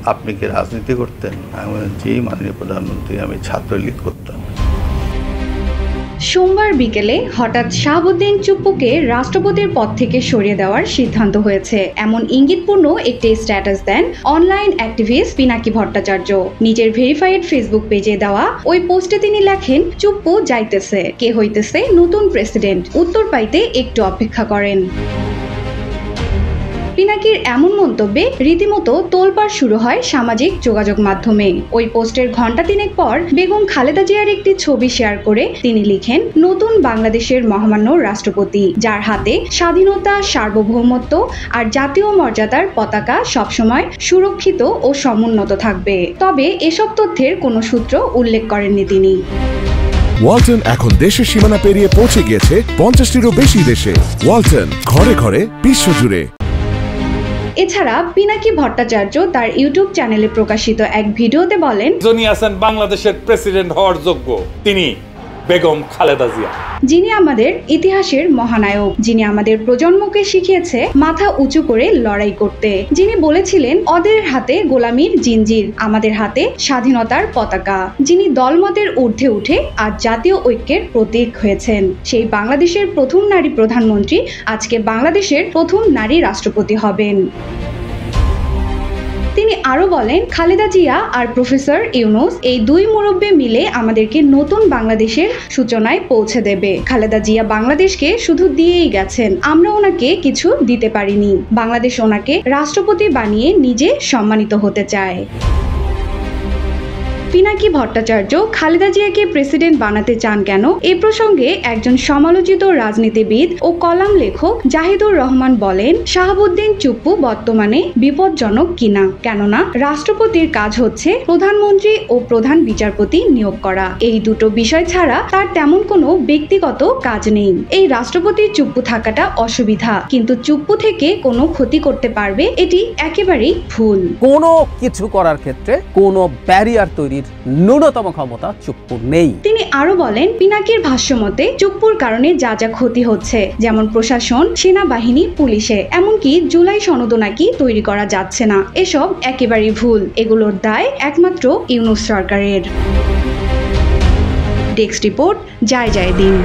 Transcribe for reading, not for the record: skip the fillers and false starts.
আপনি কি রাজনীতি করতেন? আমি বললাম, জি মাননীয় প্রধানমন্ত্রী, আমি ছাত্রলীগ করতাম। সোমবার বিকেলে হঠাৎ শাহাবুদ্দিন চুপ্পুকে রাষ্ট্রপতির পদ থেকে সরিয়ে দেওয়ার সিদ্ধান্ত হয়েছে, এমন ইঙ্গিতপূর্ণ একটি স্ট্যাটাস দেন অনলাইন অ্যাক্টিভিস্ট পিনাকি ভট্টাচার্য। নিজের ভেরিফাইড ফেসবুক পেজে দেওয়া ওই পোস্টে তিনি লেখেন, চুপ্পু যাইতেছে, কে হইতেছে নতুন প্রেসিডেন্ট, উত্তর পাইতে একটু অপেক্ষা করেন। পিনাকির এমন মন্তব্যে রীতিমতো তোলপাড় শুরু হয় সামাজিক যোগাযোগ মাধ্যমে। ওই পোস্টের ঘণ্টা তিনেক পর বেগম খালেদা জিয়ার একটি ছবি শেয়ার করে তিনি লিখেন, নতুন বাংলাদেশের মহামান্য রাষ্ট্রপতি, যার হাতে স্বাধীনতা, সার্বভৌমত্ব আর জাতীয় মর্যাদার পতাকা সবসময় সুরক্ষিত ও সমুন্নত থাকবে। তবে এসব তথ্যের কোনো সূত্র উল্লেখ করেননি তিনি। ওয়ালটন এখন দেশের সীমানা পেরিয়ে পৌঁছে গিয়েছে 50টিরও বেশি দেশে। ওয়ালটন, ঘরে ঘরে বিশ্বজুড়ে। এছাড়া পিনাকি ভট্টাচার্য তার ইউটিউব চ্যানেলে প্রকাশিত এক ভিডিওতে বলেন, যিনি আছেন বাংলাদেশের প্রেসিডেন্ট হওয়ার যোগ্য, তিনি বেগম খালেদা জিয়া, যিনি আমাদের ইতিহাসের মহানায়ক, যিনি আমাদের প্রজন্মকে শিখিয়েছে মাথা উঁচু করে লড়াই করতে, যিনি বলেছিলেন ওদের হাতে গোলামির জিঞ্জির, আমাদের হাতে স্বাধীনতার পতাকা, যিনি দলমতের ঊর্ধ্বে উঠে আজ জাতীয় ঐক্যের প্রতীক হয়েছেন, সেই বাংলাদেশের প্রথম নারী প্রধানমন্ত্রী আজকে বাংলাদেশের প্রথম নারী রাষ্ট্রপতি হবেন। তিনি আরো বলেন, খালেদা জিয়া আর প্রফেসর ইউনূস, এই দুই মুরব্বি মিলে আমাদেরকে নতুন বাংলাদেশের সূচনায় পৌঁছে দেবে। খালেদা জিয়া বাংলাদেশকে শুধু দিয়েই গেছেন, আমরা ওনাকে কিছু দিতে পারিনি। বাংলাদেশ ওনাকে রাষ্ট্রপতি বানিয়ে নিজে সম্মানিত হতে চায়। পিনাকি ভট্টাচার্য খালেদা জিয়াকে প্রেসিডেন্ট বানাতে চান কেন, এ প্রসঙ্গে একজন সমালোচিত রাজনীতিবিদ ও কলাম লেখক জাহিদুর রহমান বলেন, শাহাবুদ্দিন চুপ্পু বর্তমানে বিপজ্জনক কিনা, কেননা রাষ্ট্রপতির কাজ হচ্ছে প্রধানমন্ত্রী ও প্রধান বিচারপতি নিয়োগ করা। এই দুটো বিষয় ছাড়া তার তেমন কোনো ব্যক্তিগত কাজ নেই। এই রাষ্ট্রপতি চুপ্পু থাকাটা অসুবিধা, কিন্তু চুপ্পু থেকে কোনো ক্ষতি করতে পারবে এটি একেবারেই ভুল। কোনো কিছু করার ক্ষেত্রে কোনো ব্যারিয়ার তৈরি ন্যূনতম ক্ষমতা চুপ্পুর নেই। তিনি আরো বলেন, পিনাকির ভাষ্যমতে চুপ্পুর কারণে যা যা ক্ষতি হচ্ছে, যেমন প্রশাসন, সেনাবাহিনী, পুলিশে, এমনকি জুলাই সনদও নাকি তৈরি করা যাচ্ছে না, এসব একেবারেই ভুল। এগুলোর দায় একমাত্র ইউনূস সরকারের। ডেস্ক রিপোর্ট, জয় জয় দিন।